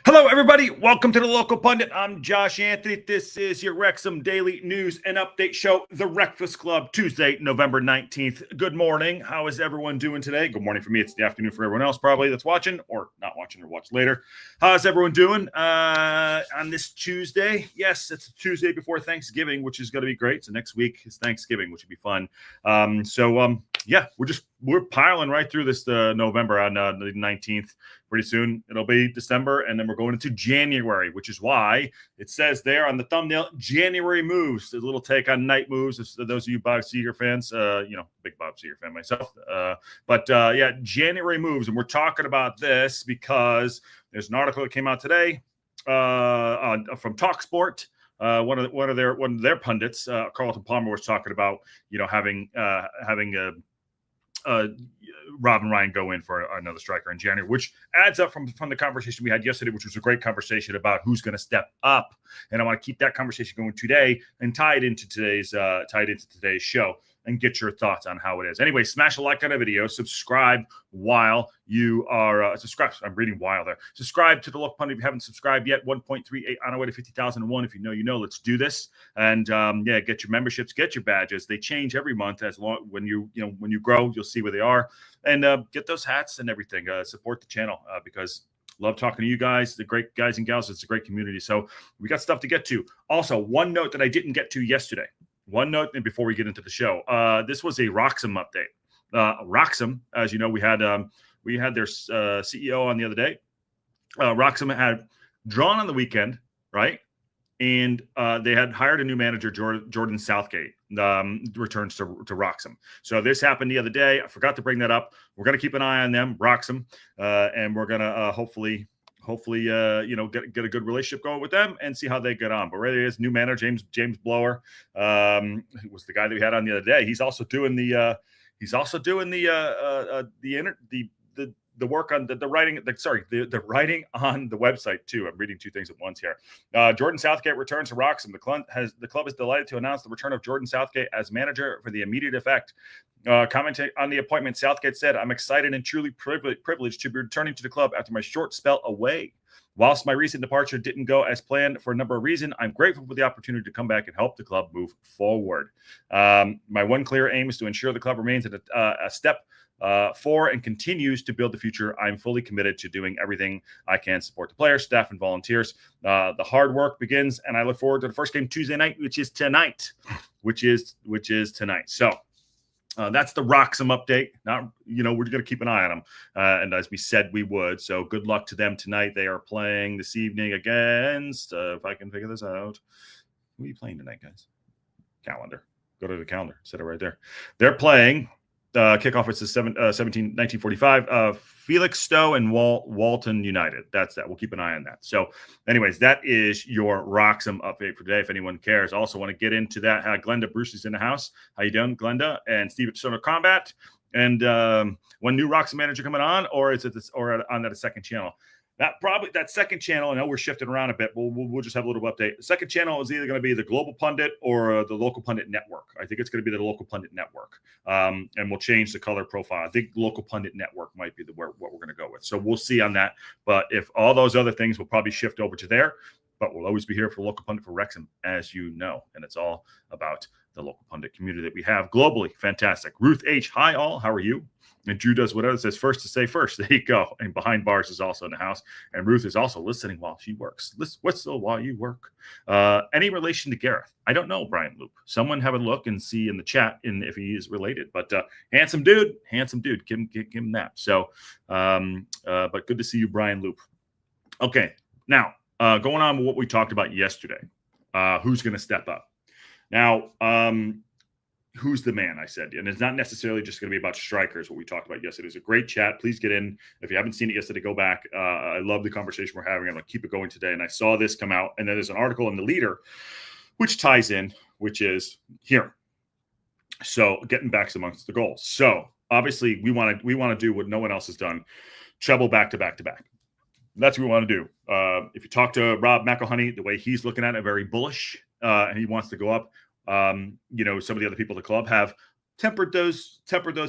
Hello, everybody. Welcome to the Local Pundit. I'm Josh Anthony. This is your Wrexham Daily News and Update Show, The Breakfast Club, Tuesday, November 19th. Good morning. How is everyone doing today? Good morning for me. It's the afternoon for everyone else probably that's watching or not watching or watch later. How's everyone doing on this Tuesday? Yes, it's a Tuesday before Thanksgiving, which is going to be great. So next week is Thanksgiving, which would be fun. Yeah, we're piling right through this November on the 19th. Pretty soon it'll be December, and then we're going into January, which is why it says there on the thumbnail, January moves. A little take on night moves. Those of you Bob Seger fans, big Bob Seger fan myself. Yeah, January moves, and we're talking about this because there's an article that came out today from TalkSport. One of their pundits, Carlton Palmer, was talking about having Rob and Ryan go in for another striker in January, which adds up from the conversation we had yesterday, which was a great conversation about who's going to step up. And I want to keep that conversation going today and tie it into today's show and get your thoughts on how it is. Anyway, smash a like on a video, subscribe while you are subscribed. I'm reading while there. Subscribe to the Local Pundit if you haven't subscribed yet. 1.38 on our way to 50,001. If you know, let's do this. And get your memberships, get your badges. They change every month when you grow, you'll see where they are. And get those hats and everything. Support the channel because love talking to you guys, the great guys and gals. It's a great community. So we got stuff to get to. Also, one note that I didn't get to yesterday. One note, and before we get into the show, this was a Wrexham update. Wrexham, as you know, we had their CEO on the other day. Wrexham had drawn on the weekend, right? And they had hired a new manager, Jordan Southgate, returns to Wrexham. So this happened the other day. I forgot to bring that up. We're going to keep an eye on them, Wrexham, and we're going to hopefully get a good relationship going with them and see how they get on. But really, is new manager James Blower, was the guy that we had on the other day. He's also doing the work on the writing. The writing on the website too. I'm reading two things at once here. Jordan Southgate returns to Wrexham. The club is delighted to announce the return of Jordan Southgate as manager for the immediate effect. Commenting on the appointment, Southgate said, "I'm excited and truly privileged to be returning to the club after my short spell away. Whilst my recent departure didn't go as planned for a number of reasons, I'm grateful for the opportunity to come back and help the club move forward. My one clear aim is to ensure the club remains at a step for and continues to build the future. I'm fully committed to doing everything I can to support the players, staff, and volunteers. The hard work begins, and I look forward to the first game Tuesday night, which is tonight. So that's the Wrexham update. We're going to keep an eye on them, and as we said, we would. So good luck to them tonight. They are playing this evening against. If I can figure this out, who are you playing tonight, guys? Calendar. Go to the calendar. Set it right there. They're playing. Kickoff is 1945. Felix Stowe and Walton United. That's that. We'll keep an eye on that. So, anyways, that is your Wrexham update for today. If anyone cares, also want to get into that. Glenda Bruce is in the house. How you doing, Glenda? And Steve at Sonar Combat. And one new Wrexham manager coming on, or is it on that second channel? That second channel, I know we're shifting around a bit, but we'll just have a little update. The second channel is either going to be the Global Pundit or the Local Pundit Network. I think it's going to be the Local Pundit Network. And we'll change the color profile. I think Local Pundit Network might be what we're going to go with. So we'll see on that. But if all those other things will probably shift over to there, but we'll always be here for Local Pundit for Wrexham, as you know. And it's all about the Local Pundit community that we have globally. Fantastic. Ruth H. Hi, all. How are you? And Drew does whatever it says first to say first. There you go. And Behind Bars is also in the house. And Ruth is also listening while she works. Whistle while you work. Any relation to Gareth? I don't know, Brian Loop. Someone have a look and see in the chat if he is related. But handsome dude. Give him that. So, but good to see you, Brian Loop. Okay. Now, going on with what we talked about yesterday. Who's going to step up? Now, who's the man, I said. And it's not necessarily just going to be about strikers, what we talked about yesterday. It was a great chat. Please get in. If you haven't seen it yesterday, go back. I love the conversation we're having. I'm going to keep it going today. And I saw this come out. And then there's an article in the Leader, which ties in, which is here. So getting backs amongst the goals. So obviously we want to do what no one else has done. Treble back to back to back. That's what we want to do. If you talk to Rob McElhenney, the way he's looking at it, very bullish, and he wants to go up. Some of the other people at the club have tempered those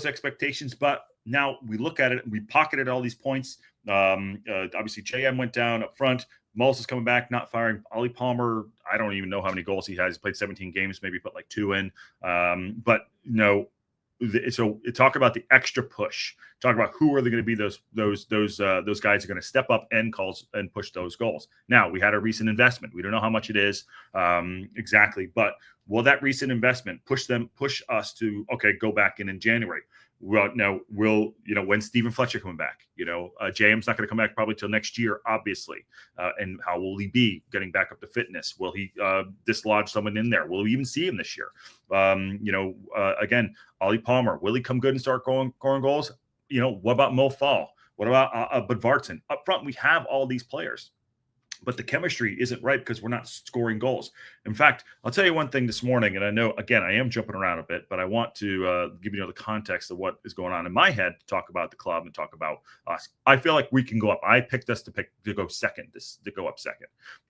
expectations, but Now we look at it, we pocketed all these points. Obviously, JM went down up front. Mullis is coming back, not firing. Ollie Palmer, I don't even know how many goals he has. He's played 17 games, maybe put like 2 in. But so talk about the extra push. Talk about who are they going to be those guys are going to step up and push those goals. Now we had a recent investment. We don't know how much it is exactly, but will that recent investment push us to go back in January? Well, no, when's Stephen Fletcher coming back? JM's not going to come back probably till next year, obviously. And how will he be getting back up to fitness? Will he dislodge someone in there? Will we even see him this year? Again, Ollie Palmer, will he come good and start scoring goals? What about Mo Fall? What about Budvartson? Up front, we have all these players. But the chemistry isn't right because we're not scoring goals. In fact, I'll tell you one thing this morning, and I know, again, I am jumping around a bit, but I want to give you the context of what is going on in my head to talk about the club and talk about us. I feel like we can go up. I picked us to go second, to go up second.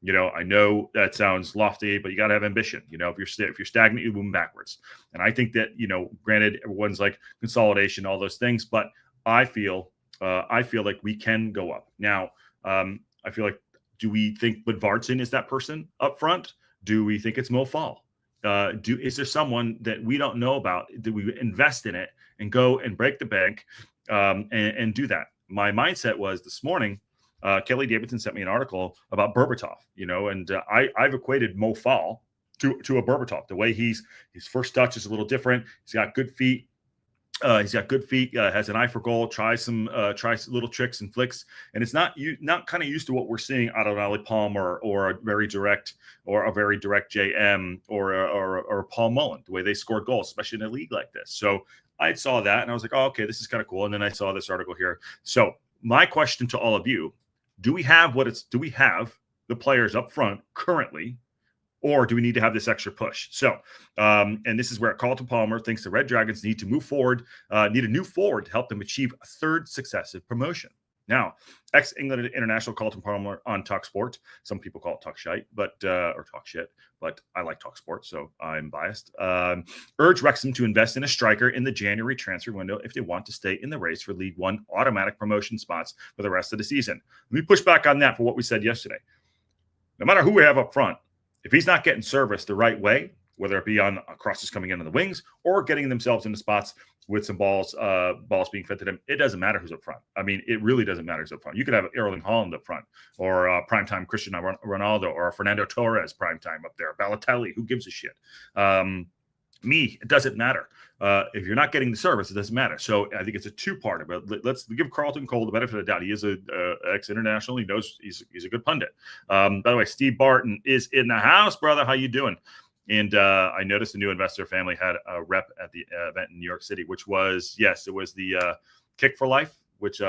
I know that sounds lofty, but you got to have ambition. If you're stagnant, you're moving backwards. And I think that, granted, everyone's like consolidation, all those things, but I feel like we can go up. Now, I feel like, do we think Budvartson is that person up front? Do we think it's Mo Fall? Is there someone that we don't know about? Do we invest in it and go and break the bank and do that? My mindset was this morning, Kelly Davidson sent me an article about Berbatov, and I've equated Mo Fall to a Berbatov. The way his first touch is a little different. He's got good feet. Has an eye for goal, tries little tricks and flicks, and it's not kind of used to what we're seeing out of Ollie Palmer or a very direct JM or Paul Mullen, the way they scored goals, especially in a league like this. So I saw that and I was like, oh, okay, this is kind of cool. And then I saw this article here. So my question to all of you: do we have the players up front currently? Or do we need to have this extra push? So, and this is where Carlton Palmer thinks the Red Dragons need to move forward, need a new forward to help them achieve a third successive promotion. Now, ex-England international Carlton Palmer on Talk Sport. Some people call it Talk Shite, or Talk Shit, but I like Talk Sport, so I'm biased. Urge Wrexham to invest in a striker in the January transfer window if they want to stay in the race for League One automatic promotion spots for the rest of the season. Let me push back on that for what we said yesterday. No matter who we have up front, if he's not getting service the right way, whether it be on crosses coming in on the wings or getting themselves into spots with some balls being fed to them, it doesn't matter who's up front. I mean, it really doesn't matter who's up front. You could have Erling Haaland up front, or primetime Cristiano Ronaldo, or Fernando Torres primetime up there, Balotelli. Who gives a shit? It doesn't matter. If you're not getting the service, it doesn't matter. So I think it's a two-parter. But let's give Carlton Cole the benefit of the doubt. He is a ex-international. He knows he's a good pundit. By the way, Steve Barton is in the house, brother. How you doing? And I noticed the new investor family had a rep at the event in New York City, which was, yes, it was the Kick for Life, which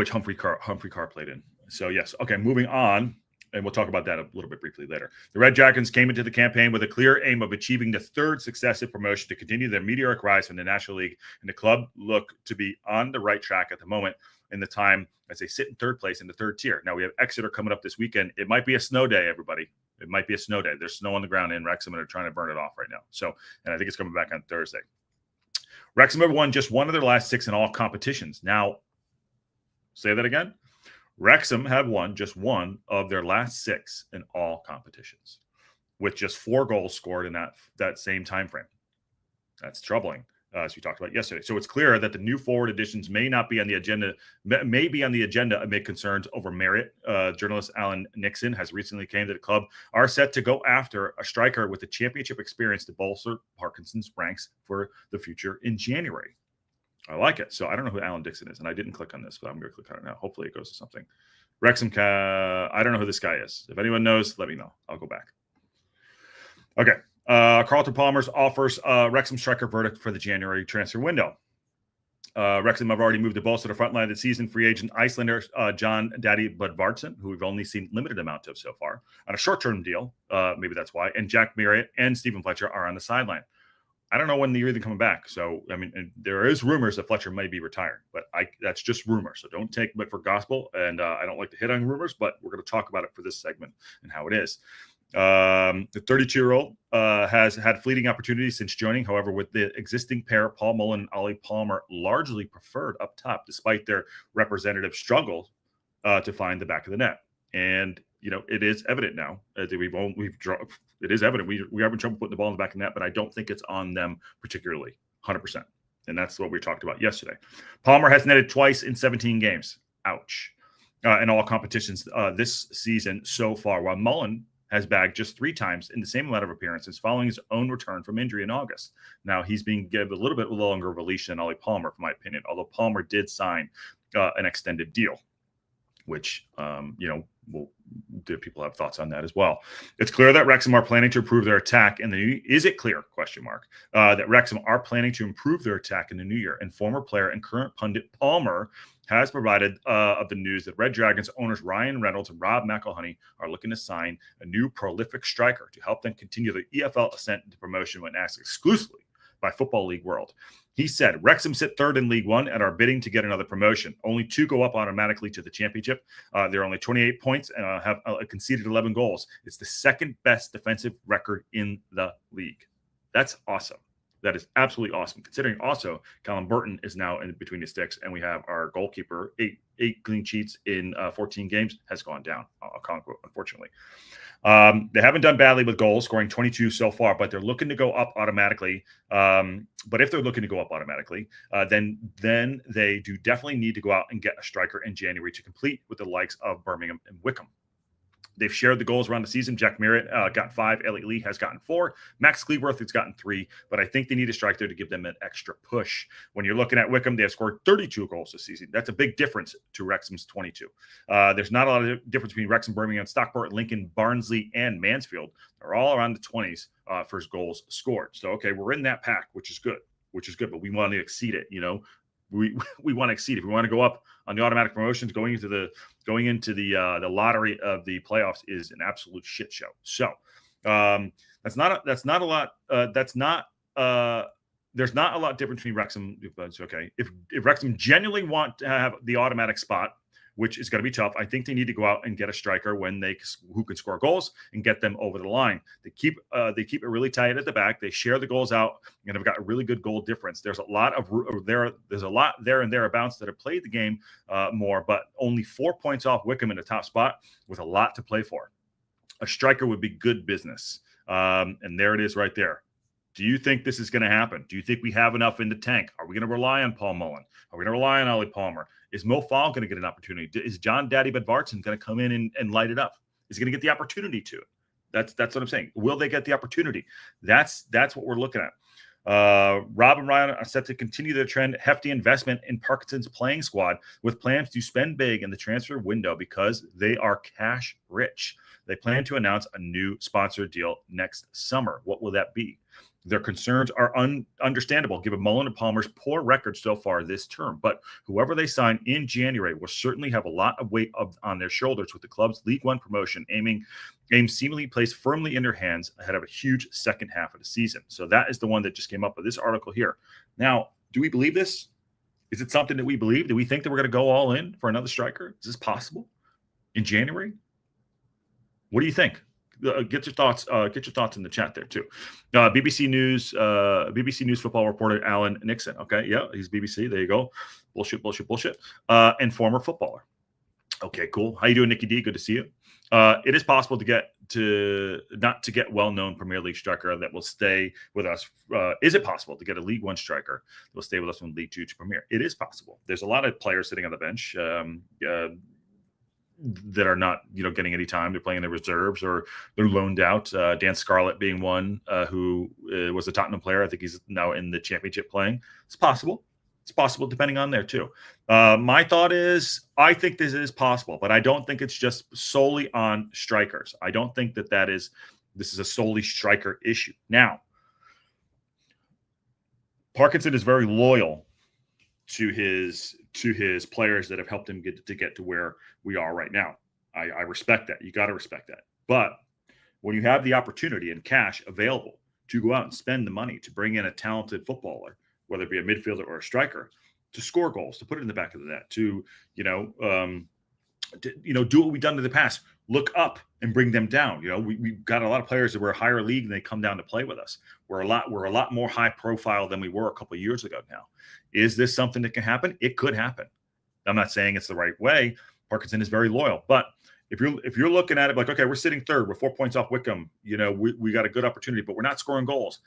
Humphrey Carr played in. So yes, okay, moving on. And we'll talk about that a little bit briefly later. The Red Dragons came into the campaign with a clear aim of achieving the third successive promotion to continue their meteoric rise from the National League, and the club look to be on the right track at the moment in the time as they sit in third place in the third tier. Now we have Exeter coming up this weekend. It might be a snow day, everybody. It might be a snow day. There's snow on the ground in Wrexham, and they're trying to burn it off right now. So, and I think it's coming back on Thursday. Wrexham have won just one of their last 6 in all competitions. Now, say that again. Wrexham have won just one of their last 6 in all competitions, with just 4 goals scored in that same time frame. That's troubling, as we talked about yesterday. So it's clear that the new forward additions may be on the agenda amid concerns over merit. Journalist Alan Nixon has recently claimed that the club are set to go after a striker with the championship experience to bolster Parkinson's ranks for the future in January. I like it. So I don't know who Alan Dixon is, and I didn't click on this, but I'm going to click on it now. Hopefully it goes to something. Wrexham, I don't know who this guy is. If anyone knows, let me know. I'll go back. Okay. Carlton Palmer's offers Wrexham striker verdict for the January transfer window. Wrexham have already moved to bolster the front line of the season. Free agent Icelander John Daddy Budvartson, who we've only seen limited amount of so far, on a short-term deal. Maybe that's why. And Jack Marriott and Stephen Fletcher are on the sideline. I don't know when they're even coming back. So, I mean, there is rumors that Fletcher may be retiring, but that's just rumors. So don't take it for gospel. And I don't like to hit on rumors, but we're going to talk about it for this segment and how it is. The 32-year-old has had fleeting opportunities since joining. However, with the existing pair, Paul Mullen and Ollie Palmer, largely preferred up top, despite their representative struggle to find the back of the net. And it is evident now that it is evident we having trouble putting the ball in the back of the net, but I don't think it's on them particularly, 100%. And that's what we talked about yesterday. Palmer has netted twice in 17 games. Ouch. In all competitions this season so far, while Mullen has bagged just 3 times in the same amount of appearances following his own return from injury in August. Now, he's being given a little bit longer of a leash than Ollie Palmer, in my opinion, although Palmer did sign an extended deal, which, do people have thoughts on that as well? It's clear that Wrexham are planning to improve their attack in the new year. Is it clear, that Wrexham are planning to improve their attack in the new year? And former player and current pundit Palmer has provided of the news that Red Dragons owners Ryan Reynolds and Rob McElhenney are looking to sign a new prolific striker to help them continue the EFL ascent into promotion when asked exclusively by Football League World. He said, Wrexham sit third in League One and are bidding to get another promotion. Only 2 go up automatically to the championship. They're only 28 points and have conceded 11 goals. It's the second best defensive record in the league. That's awesome. That is absolutely awesome, considering also Callum Burton is now in between the sticks, and we have our goalkeeper, eight clean sheets in 14 games, has gone down, unfortunately. They haven't done badly with goals, scoring 22 so far, but they're looking to go up automatically. But if they're looking to go up automatically, then they do definitely need to go out and get a striker in January to complete with the likes of Birmingham and Wycombe. They've shared the goals around the season. Jack Merritt got 5. Elliot Lee has gotten 4. Max Cleworth has gotten 3. But I think they need a striker to give them an extra push. When you're looking at Wycombe, they have scored 32 goals this season. That's a big difference to Wrexham's 22. There's not a lot of difference between Wrexham, Birmingham, Stockport, Lincoln, Barnsley, and Mansfield. They're all around the 20s for goals scored. So, okay, we're in that pack, which is good. But we want to exceed it, We want to exceed. If we want to go up on the automatic promotions, going into the lottery of the playoffs is an absolute shit show. So there's not a lot different between Wrexham. Okay, if Wrexham genuinely want to have the automatic spot, which is going to be tough, I think they need to go out and get a striker who can score goals and get them over the line. They keep it really tight at the back. They share the goals out and have got a really good goal difference. There's a lot there and thereabouts that have played the game more, but only 4 points off Wycombe in the top spot with a lot to play for. A striker would be good business, and there it is right there. Do you think this is going to happen? Do you think we have enough in the tank? Are we going to rely on Paul Mullen? Are we going to rely on Ollie Palmer? Is Mo Fall going to get an opportunity? Is John Daddy Bedvartson going to come in and light it up? Is he going to get the opportunity to? That's what I'm saying. Will they get the opportunity? That's what we're looking at. Rob and Ryan are set to continue their trend, hefty investment in Parkinson's playing squad with plans to spend big in the transfer window because they are cash rich. They plan to announce a new sponsor deal next summer. What will that be? Their concerns are understandable given Mullen and Palmer's poor record so far this term. But whoever they sign in January will certainly have a lot of weight on their shoulders with the club's League One promotion aim seemingly placed firmly in their hands ahead of a huge second half of the season. So that is the one that just came up with this article here. Now, do we believe this? Is it something that we believe? Do we think that we're going to go all in for another striker? Is this possible in January? What do you think? Get your thoughts. Get your thoughts in the chat there too. BBC News football reporter Alan Nixon. Okay, yeah, he's BBC. There you go. Bullshit. And former footballer. Okay, cool. How you doing, Nicky D? Good to see you. It is possible to get well-known Premier League striker that will stay with us. Is it possible to get a League One striker that will stay with us from League Two to Premier? It is possible. There's a lot of players sitting on the bench. That are not, getting any time. They're playing in the reserves or they're loaned out. Dan Scarlett being one who was a Tottenham player. I think he's now in the Championship playing. It's possible. It's possible depending on there too. My thought is I think this is possible, but I don't think it's just solely on strikers. I don't think this is a solely striker issue. Now, Parkinson is very loyal to his players that have helped him get to where we are right now. I respect that. You got to respect that. But when you have the opportunity and cash available to go out and spend the money to bring in a talented footballer, whether it be a midfielder or a striker, to score goals, to put it in the back of the net, to do what we've done in the past. Look up and bring them down. We've got a lot of players that were higher league and they come down to play with us. We're a lot more high profile than we were a couple of years ago now. Is this something that can happen? It could happen. I'm not saying it's the right way. Parkinson is very loyal, but if you're looking at it like, okay, we're sitting third, we're 4 points off Wickham, we got a good opportunity, but we're not scoring goals.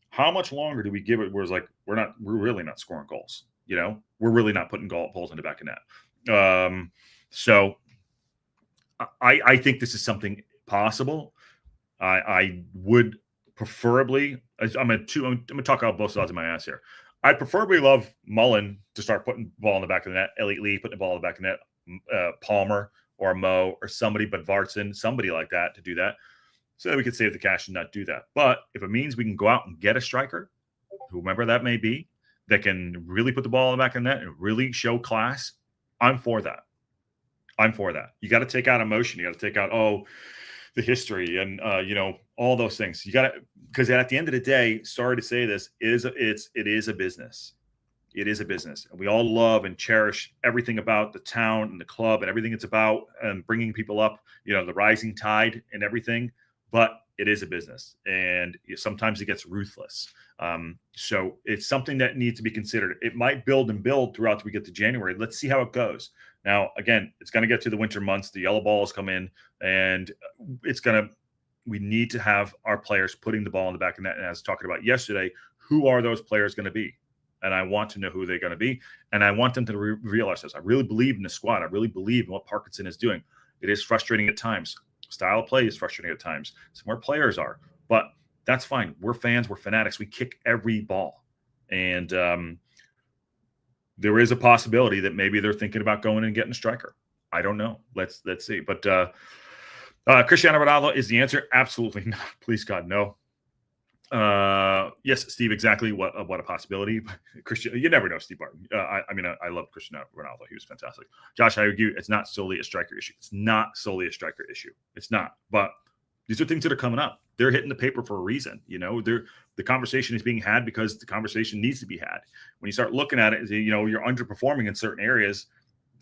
How much longer do we give it? Where it's like we're really not scoring goals. We're really not putting goals in the back of net. So I think this is something possible. I would preferably, I'm gonna talk out both sides of my ass here. I preferably love Mullen to start putting the ball in the back of the net. Elliot Lee putting the ball in the back of the net. Palmer or Mo or somebody, but Vartson, somebody like that to do that, so that we could save the cash and not do that. But if it means we can go out and get a striker, whomever that may be, that can really put the ball in the back of the net and really show class, I'm for that. You got to take out emotion. You got to take out the history and all those things. You got to, because at the end of the day, sorry to say this, it is a business. It is a business, and we all love and cherish everything about the town and the club and everything it's about, and bringing people up. The rising tide and everything. But it is a business, and sometimes it gets ruthless. So it's something that needs to be considered. It might build and build throughout till we get to January. Let's see how it goes. Now, again, it's going to get to the winter months. The yellow balls come in, and we need to have our players putting the ball in the back of the net. And as talking about yesterday, who are those players going to be? And I want to know who they're going to be. And I want them to reveal ourselves. I really believe in the squad. I really believe in what Parkinson is doing. It is frustrating at times. Style of play is frustrating at times. Some more players are, but that's fine. We're fans. We're fanatics. We kick every ball. And there is a possibility that maybe they're thinking about going and getting a striker. I don't know. Let's see. But Cristiano Ronaldo is the answer. Absolutely not. Please, God, no. Yes, Steve, exactly what a possibility. Christian, you never know, Steve Barton. I love Cristiano Ronaldo. He was fantastic. Josh, I agree. It's not solely a striker issue. It's not. But these are things that are coming up. They're hitting the paper for a reason. The conversation is being had because the conversation needs to be had. When you start looking at it, you're underperforming in certain areas.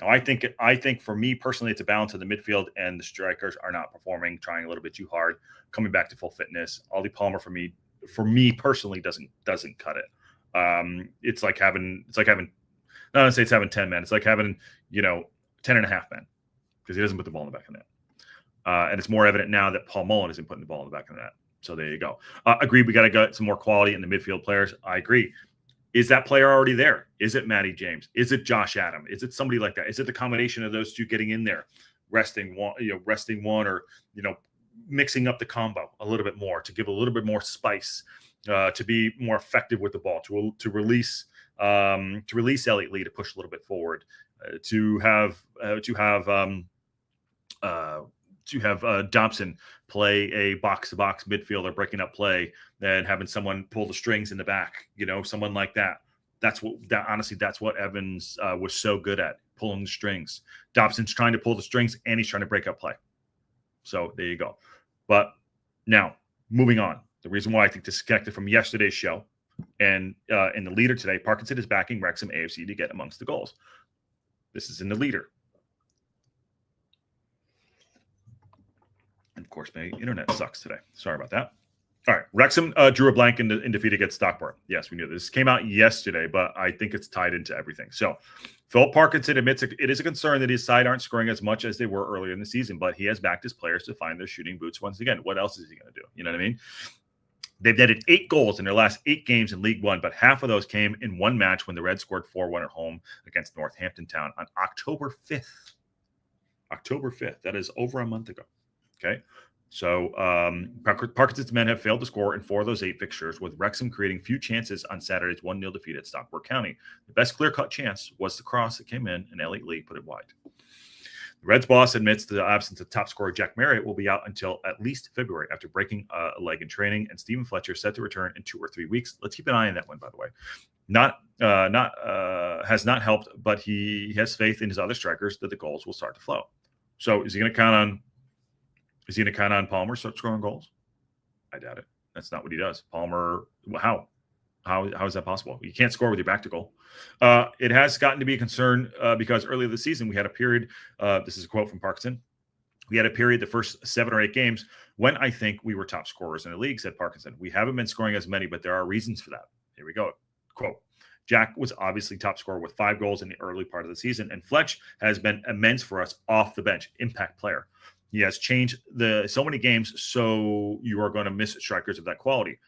Now, I think for me personally, it's a balance of the midfield, and the strikers are not performing, trying a little bit too hard, coming back to full fitness. Ollie Palmer for me personally doesn't cut it. It's like having not to say it's having 10 men. It's like having 10 and a half men, because he doesn't put the ball in the back of the net. And it's more evident now that Paul Mullen isn't putting the ball in the back of the net. So there you go. Agreed. We got to get some more quality in the midfield players. I agree. Is that player already there? Is it Matty James? Is it Josh Adam? Is it somebody like that? Is it the combination of those two getting in there, resting one, or mixing up the combo a little bit more to give a little bit more spice, to be more effective with the ball, to release Elliot Lee to push a little bit forward, to have Dobson play a box-to-box midfielder, breaking up play, and having someone pull the strings in the back, someone like that. That's what Evans was so good at, pulling the strings. Dobson's trying to pull the strings, and he's trying to break up play. So there you go. But now, moving on. The reason why I think this is connected from yesterday's show and in the leader today, Parkinson is backing Wrexham AFC to get amongst the goals. This is in the leader. And of course, my internet sucks today. Sorry about that. All right. Wrexham drew a blank in defeat against Stockport. Yes, we knew this came out yesterday, but I think it's tied into everything. So Phil Parkinson admits it is a concern that his side aren't scoring as much as they were earlier in the season, but he has backed his players to find their shooting boots once again. What else is he going to do? You know what I mean? They've netted 8 goals in their last 8 games in League One, but half of those came in one match when the Reds scored 4-1 at home against Northampton Town on October 5th. October 5th. That is over a month ago. Okay. So Parkinson's men have failed to score in 4 of those 8 fixtures, with Wrexham creating few chances on Saturday's 1-0 defeat at Stockport County. The best clear-cut chance was the cross that came in, and Elliot Lee put it wide. The Reds boss admits the absence of top scorer Jack Marriott will be out until at least February after breaking a leg in training, and Stephen Fletcher set to return in 2 or 3 weeks. Let's keep an eye on that one, by the way. Has not helped, but he has faith in his other strikers that the goals will start to flow. So is he going to count on? Is he going to count on Palmer start scoring goals? I doubt it. That's not what he does. Palmer, how? How is that possible? You can't score with your back to goal. It has gotten to be a concern because earlier this season we had a period. This is a quote from Parkinson. We had a period, the first 7 or 8 games, when I think we were top scorers in the league, said Parkinson. We haven't been scoring as many, but there are reasons for that. Here we go. Quote. Jack was obviously top scorer with 5 goals in the early part of the season, and Fletch has been immense for us off the bench, impact player. He has changed so many games, so you are going to miss strikers of that quality.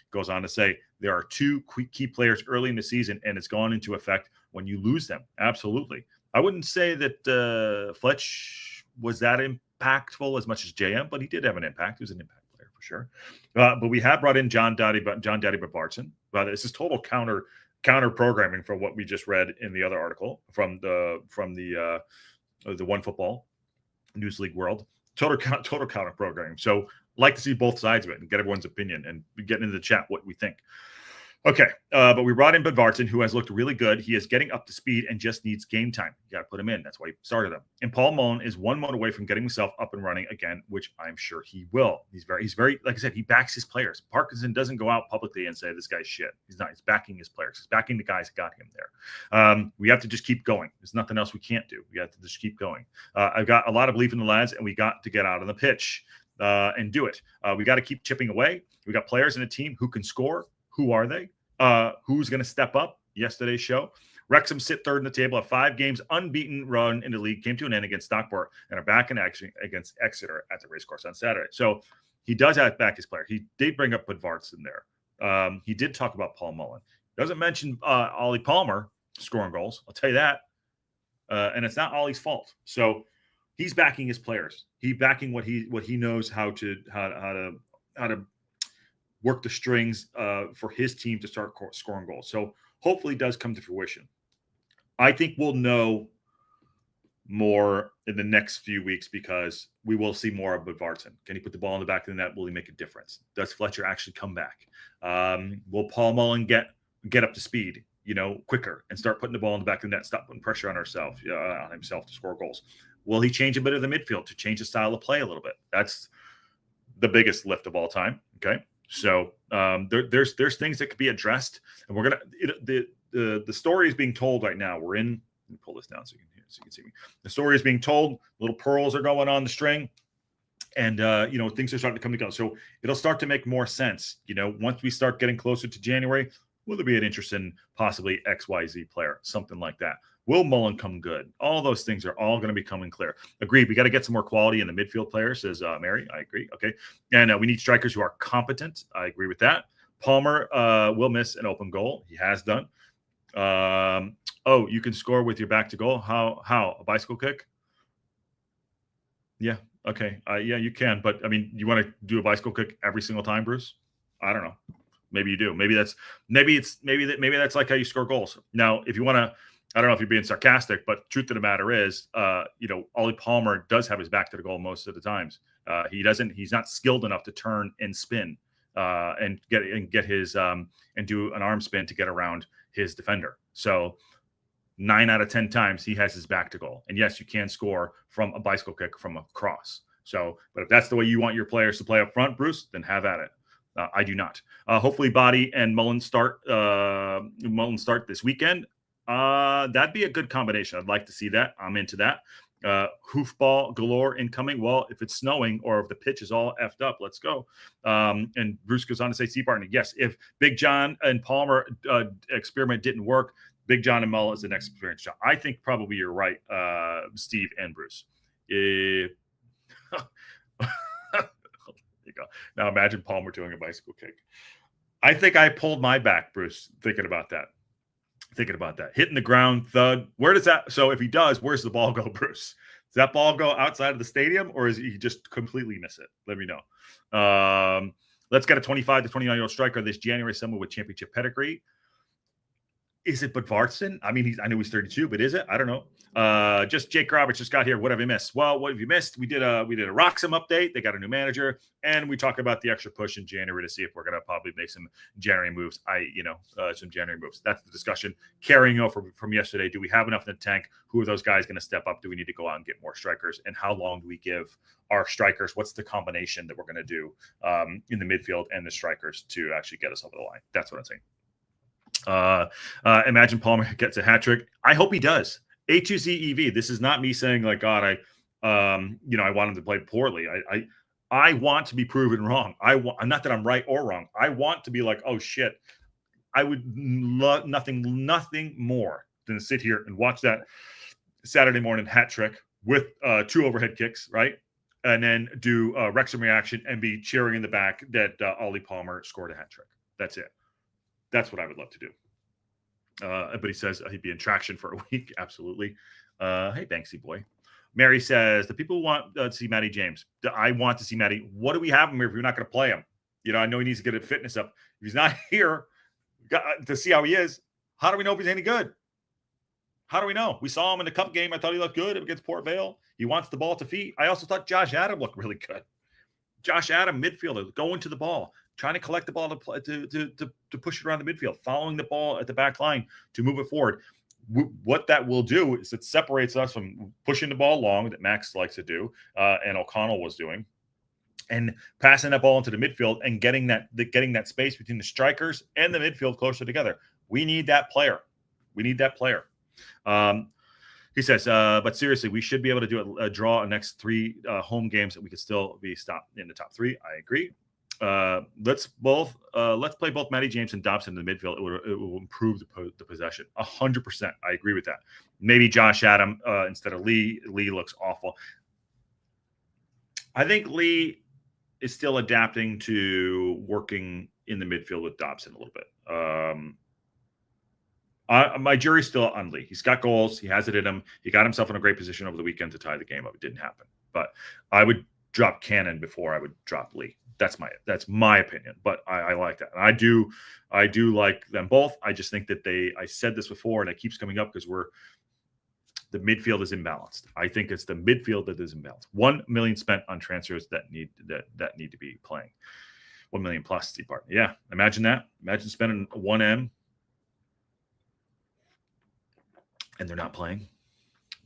Goes on to say there are 2 key players early in the season, and it's gone into effect when you lose them. Absolutely. I wouldn't say that Fletch was that impactful as much as JM, but he did have an impact. He was an impact player for sure. But we have brought in John Daddy Bartson. But this is total counter programming from what we just read in the other article from the One Football News League World. Total counter programming. So like to see both sides of it and get everyone's opinion and get into the chat what we think. Okay, but we brought in Budvarson, who has looked really good. He is getting up to speed and just needs game time. You got to put him in. That's why he started him. And Paul Mullen is 1 month away from getting himself up and running again, which I'm sure he will. He's very, like I said, he backs his players. Parkinson doesn't go out publicly and say this guy's shit. He's not. He's backing his players. He's backing the guys that got him there. We have to just keep going. There's nothing else we can't do. We have to just keep going. I've got a lot of belief in the lads, and we got to get out on the pitch and do it. We got to keep chipping away. We got players in a team who can score. Who are they? Who's going to step up? Yesterday's show. Wrexham sit third in the table. A 5 games unbeaten run in the league came to an end against Stockport and are back in action against Exeter at the racecourse on Saturday. So he does have back his player. He did bring up Budvarson there. He did talk about Paul Mullen. Doesn't mention Ollie Palmer scoring goals. I'll tell you that. And it's not Ollie's fault. So he's backing his players. He's backing what he knows how to work the strings for his team to start scoring goals. So hopefully it does come to fruition. I think we'll know more in the next few weeks because we will see more of Budvarson. Can he put the ball in the back of the net? Will he make a difference? Does Fletcher actually come back? Will Paul Mullen get up to speed, quicker and start putting the ball in the back of the net, stop putting pressure on himself to score goals? Will he change a bit of the midfield to change the style of play a little bit? That's the biggest lift of all time. Okay. So there's things that could be addressed, and we're the story is being told right now. Let me pull this down so you can see me. The story is being told. Little pearls are going on the string, and things are starting to come together. So it'll start to make more sense. Once we start getting closer to January, will there be an interest in possibly XYZ player, something like that? Will Mullen come good? All those things are all going to be coming clear. Agreed. We got to get some more quality in the midfield players, says Mary. I agree. Okay. And we need strikers who are competent. I agree with that. Palmer will miss an open goal. He has done. You can score with your back to goal. How? A bicycle kick? Yeah. Okay. Yeah, you can. But, you want to do a bicycle kick every single time, Bruce? I don't know. Maybe you do. Maybe that's like how you score goals. Now, if you want to, I don't know if you're being sarcastic, but truth of the matter is, Ollie Palmer does have his back to the goal most of the times. He's not skilled enough to turn and spin and get his and do an arm spin to get around his defender. So 9 out of 10 times he has his back to goal. And yes, you can score from a bicycle kick from a cross. So, but if that's the way you want your players to play up front, Bruce, then have at it. I do not. Hopefully Body and Mullen start this weekend. That'd be a good combination. I'd like to see that. I'm into that. Hoofball galore incoming. Well, if it's snowing or if the pitch is all effed up, let's go. And Bruce goes on to say, Barton, yes, if Big John and Palmer experiment didn't work, Big John and Mullen is the next experience shot. I think probably you're right, Steve and Bruce. There you go. Now imagine Palmer doing a bicycle kick. I think I pulled my back, Bruce, thinking about that. Hitting the ground, thud. Where does that? So if he does, where's the ball go, Bruce? Does that ball go outside of the stadium, or is he just completely miss it? Let me know. Let's get a 25 to 29-year-old striker this January summer with championship pedigree. Is it Budvarson? I know he's 32, but is it? I don't know. Just Jake Roberts just got here. What have you missed? Well, what have you missed? We did a Wrexham update. They got a new manager, and we talked about the extra push in January to see if we're going to probably make some January moves. Some January moves. That's the discussion. Carrying over from yesterday, do we have enough in the tank? Who are those guys going to step up? Do we need to go out and get more strikers? And how long do we give our strikers? What's the combination that we're going to do in the midfield and the strikers to actually get us over the line? That's what I'm saying. Imagine Palmer gets a hat trick. I hope he does. A2ZEV. This is not me saying like, God, I want him to play poorly. I want to be proven wrong. Not that I'm right or wrong. I want to be like, oh shit. I would love nothing more than to sit here and watch that Saturday morning hat trick with 2 overhead kicks, right? And then do a Wrexham reaction and be cheering in the back that Ollie Palmer scored a hat trick. That's it. That's what I would love to do. But he says he'd be in traction for a week. Absolutely. Hey, Banksy boy. Mary says, the people want to see Matty James. I want to see Matty. What do we have him here if we're not going to play him? I know he needs to get his fitness up. If he's not here to see how he is, how do we know if he's any good? How do we know? We saw him in the cup game. I thought he looked good against Port Vale. He wants the ball to feet. I also thought Josh Adam looked really good. Josh Adam, midfielder, going to the ball, trying to collect the ball to push it around the midfield, following the ball at the back line to move it forward. What that will do is it separates us from pushing the ball long that Max likes to do, and O'Connell was doing, and passing that ball into the midfield and getting that space between the strikers and the midfield closer together. We need that player. He says, but seriously, we should be able to do a draw in next 3 home games that we could still be stopped in the top 3. I agree. Let's play both Matty James and Dobson in the midfield. It will improve the possession. 100%. I agree with that. Maybe Josh Adam instead of Lee. Lee looks awful. I think Lee is still adapting to working in the midfield with Dobson a little bit. My jury's still on Lee. He's got goals. He has it in him. He got himself in a great position over the weekend to tie the game up. It didn't happen. But I would drop Cannon before I would drop Lee. That's my opinion. But I like that. And I do like them both. I just think that I said this before and it keeps coming up because the midfield is imbalanced. I think it's the midfield that is imbalanced. 1 million spent on transfers that need to be playing. 1 million plus, Steve Barton. Yeah, imagine that. Imagine spending 1M and they're not playing.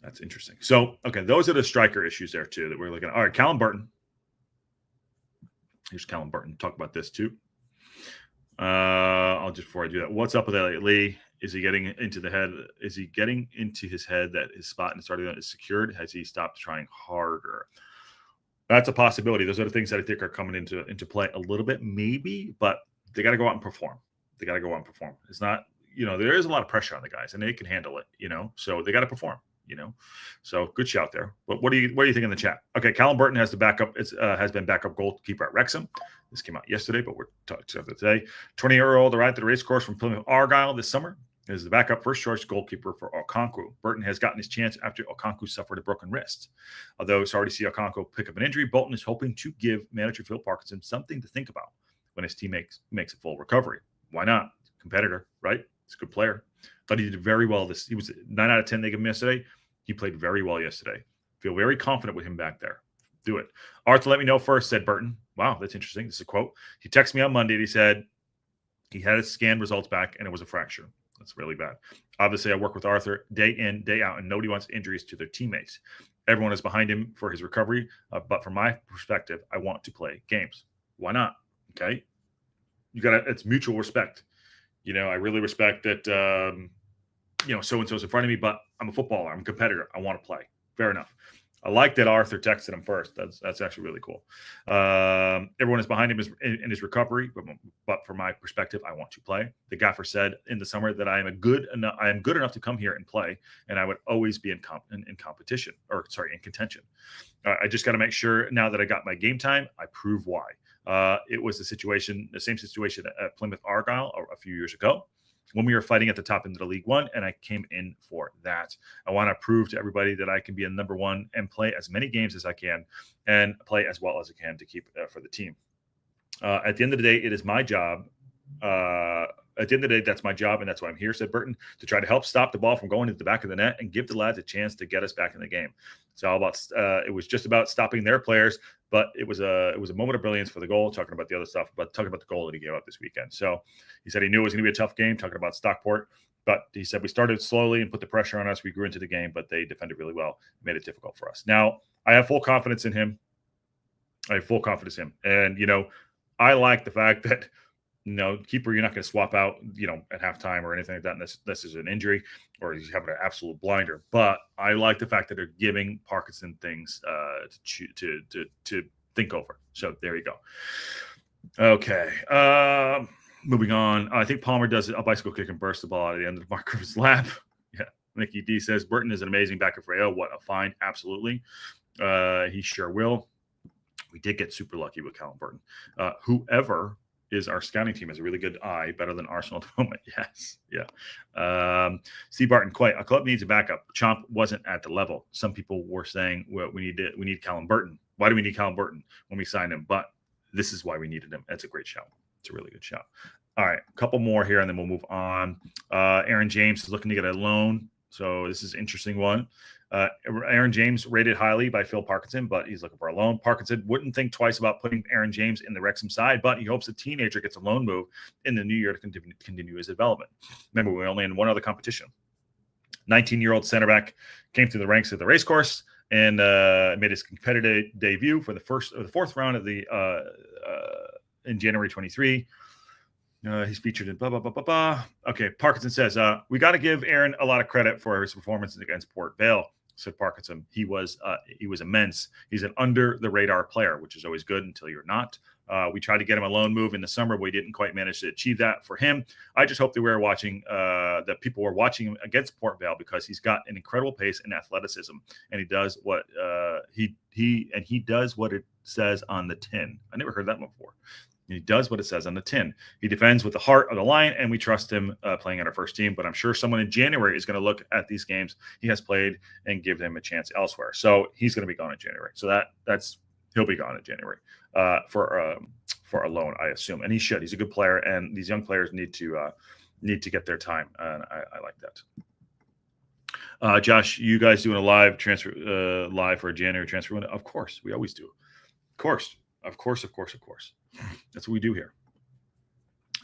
That's interesting. So, okay, those are the striker issues there too that we're looking at. All right, Callum Burton. Here's Callum Burton. Talk about this too. I'll just before I do that. What's up with Elliot Lee? Is he getting into the head? Is he getting into his head that his spot in the starting is secured? Has he stopped trying harder? That's a possibility. Those are the things that I think are coming into play a little bit, maybe, but they got to go out and perform. It's not, there is a lot of pressure on the guys and they can handle it, so they got to perform, so good shout there. But what do you think in the chat? Okay. Callum Burton has been backup goalkeeper at Wrexham. This came out yesterday, but we're talking about today. 20-year-old arrived at the race course from Plymouth Argyle this summer. Is the backup first choice goalkeeper for Okonkwo. Burton has gotten his chance after Okonkwo suffered a broken wrist. Although sorry to see Okonkwo pick up an injury, Bolton is hoping to give manager Phil Parkinson something to think about when his team makes a full recovery. Why not? Competitor, right? He's a good player. Thought he did very well. He was 9 out of 10 they gave him yesterday. He played very well yesterday. Feel very confident with him back there. Do it. Arthur, let me know first, said Burton. Wow, that's interesting. This is a quote. He texted me on Monday and he said he had his scan results back and it was a fracture. That's really bad. Obviously, I work with Arthur day in, day out, and nobody wants injuries to their teammates. Everyone is behind him for his recovery. But from my perspective, I want to play games. Why not? Okay. It's mutual respect. I really respect that, so-and-so's in front of me, but I'm a footballer. I'm a competitor. I want to play. Fair enough. I like that Arthur texted him first. That's actually really cool. Everyone is behind him in his recovery, but from my perspective, I want to play. The gaffer said in the summer that I am good enough to come here and play, and I would always be in contention. I just got to make sure now that I got my game time, I prove why. It was the same situation at Plymouth Argyle a few years ago, when we were fighting at the top end of the League One, and I came in for that. I want to prove to everybody that I can be a number one and play as many games as I can and play as well as I can to keep for the team. At the end of the day, it is my job. At the end of the day, that's my job, and that's why I'm here, said Burton, to try to help stop the ball from going into the back of the net and give the lads a chance to get us back in the game. It's all about. It was just about stopping their players, but it was a moment of brilliance for the goal. Talking about the other stuff, but talking about the goal that he gave up this weekend. So he said he knew it was going to be a tough game. Talking about Stockport, but he said we started slowly and put the pressure on us. We grew into the game, but they defended really well, made it difficult for us. Now I have full confidence in him. And I like the fact that keeper you're not going to swap out, at halftime or anything like that. And this is an injury or he's having an absolute blinder. But I like the fact that they're giving Parkinson things to think over. So there you go. Okay. Moving on. I think Palmer does a bicycle kick and burst the ball out of the end of Mark Griffin's lap. Yeah. Mickey D says Burton is an amazing backup for AO. What a find. Absolutely. He sure will. We did get super lucky with Callum Burton. Whoever is our scouting team has a really good eye, better than Arsenal at the moment. Yes. Yeah. Steve Barton, quite. A club needs a backup. Chomp wasn't at the level. Some people were saying, well, we need Callum Burton. Why do we need Callum Burton when we signed him? But this is why we needed him. That's a great shout. It's a really good shout. All right. A couple more here, and then we'll move on. Aaron James is looking to get a loan. So this is an interesting one. Aaron James rated highly by Phil Parkinson, but he's looking for a loan. Parkinson wouldn't think twice about putting Aaron James in the Wrexham side, but he hopes the teenager gets a loan move in the new year to continue his development. Remember, we're only in one other competition. 19-year-old center back came through the ranks of the racecourse and made his competitive debut for the fourth round of the in January 23. He's featured in blah, blah, blah, blah, blah. Okay, Parkinson says, we got to give Aaron a lot of credit for his performances against Port Vale, said Parkinson. He was immense. He's an under-the-radar player, which is always good until you're not. We tried to get him a loan move in the summer, but we didn't quite manage to achieve that for him. I just hope that that people were watching him against Port Vale because he's got an incredible pace and athleticism, and he does what he does what it says on the tin. I never heard that one before. He does what it says on the tin. He defends with the heart of the lion, and we trust him playing on our first team. But I'm sure someone in January is going to look at these games he has played and give him a chance elsewhere. So he's going to be gone in January. So he'll be gone in January for a loan, I assume. And he should. He's a good player, and these young players need to get their time. And I like that. Josh, you guys doing a live for a January transfer window? Of course, we always do. Of course. That's what we do here.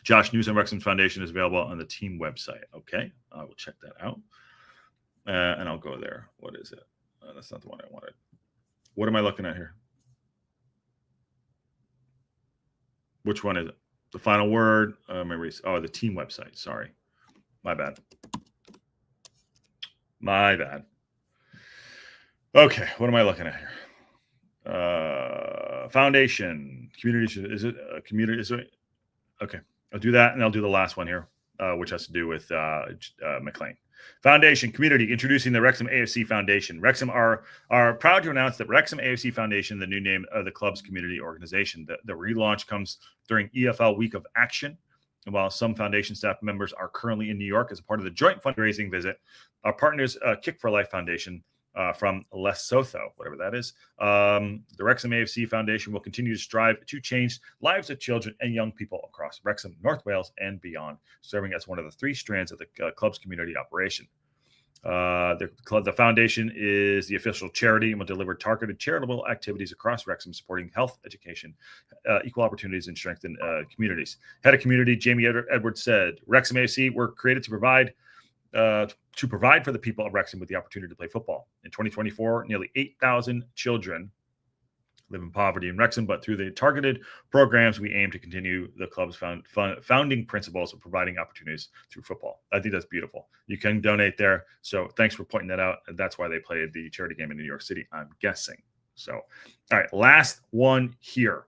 Josh, news on Wrexham's Foundation is available on the team website. Okay, I will check that out. And I'll go there. What is it? That's not the one I wanted. What am I looking at here? Which one is it? The final word? The team website. Sorry. My bad. Okay, what am I looking at here? Foundation community. Is it a community? Okay, I'll do that, and I'll do the last one here, which has to do with McLean. Foundation community, introducing the Wrexham AFC Foundation. Wrexham are proud to announce that Wrexham AFC Foundation, the new name of the club's community organization. The relaunch comes during EFL Week of Action. And while some foundation staff members are currently in New York as a part of the joint fundraising visit, our partners, Kick for Life Foundation, from Lesotho, whatever that is. The Wrexham AFC Foundation will continue to strive to change lives of children and young people across Wrexham, North Wales, and beyond, serving as one of the three strands of the club's community operation. The foundation is the official charity and will deliver targeted charitable activities across Wrexham, supporting health, education, equal opportunities, and strengthen communities. Head of community Jamie Edwards said, Wrexham AFC were created to provide for the people of Wrexham with the opportunity to play football. In 2024, nearly 8,000 children live in poverty in Wrexham, but through the targeted programs, we aim to continue the club's founding principles of providing opportunities through football. I think that's beautiful. You can donate there. So thanks for pointing that out. And that's why they played the charity game in New York City, I'm guessing. So, all right, last one here.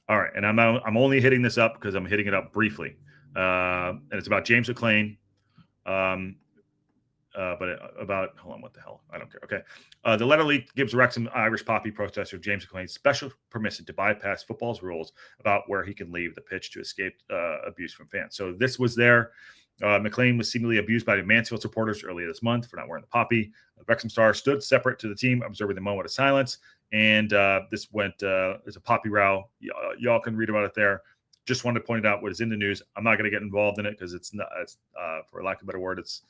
All right, and I'm only hitting this up because I'm hitting it up briefly. And it's about James McLean. Hold on, what the hell? I don't care. Okay. The letter leak gives Wrexham Irish poppy protester James McLean special permission to bypass football's rules about where he can leave the pitch to escape abuse from fans. So this was there. McLean was seemingly abused by the Mansfield supporters earlier this month for not wearing the poppy. The Wrexham star stood separate to the team, observing the moment of silence. And this went, there's a poppy row. Y'all can read about it there. Just wanted to point out what is in the news. I'm not going to get involved in it because it's not, for lack of a better word, it's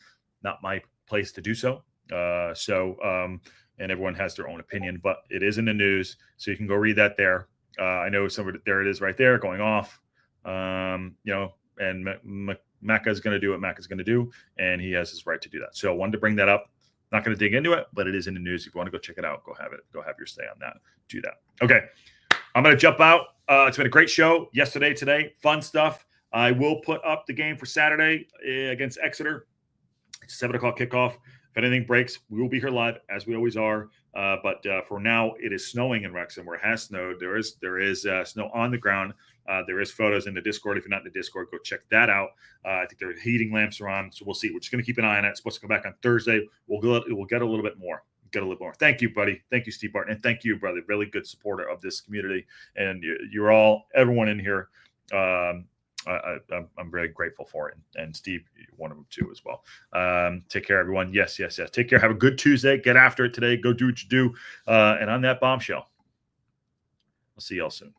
not my place to do so. And everyone has their own opinion, but it is in the news, so you can go read that there. I know there it is right there going off. And Macca is going to do what Macca is going to do, and he has his right to do that. So I wanted to bring that up. Not going to dig into it, but it is in the news. If you want to go check it out, go have it. Go have your say on that. Do that. Okay. I'm going to jump out. It's been a great show yesterday, today. Fun stuff. I will put up the game for Saturday against Exeter. It's 7 o'clock kickoff. If anything breaks, we will be here live as we always are. But for now, it is snowing in Wrexham where it has snowed. There is snow on the ground. There is photos in the Discord. If you're not in the Discord, go check that out. I think their heating lamps are on, so we'll see. We're just going to keep an eye on it. It's supposed to come back on Thursday. We'll get a little bit more. Thank you, buddy. Thank you, Steve Barton, and thank you, brother. Really good supporter of this community, and you're everyone in here. I'm very grateful for it, and Steve, one of them too as well. Take care, everyone. Yes. Take care. Have a good Tuesday. Get after it today. Go do what you do. And on that bombshell, I'll see y'all soon.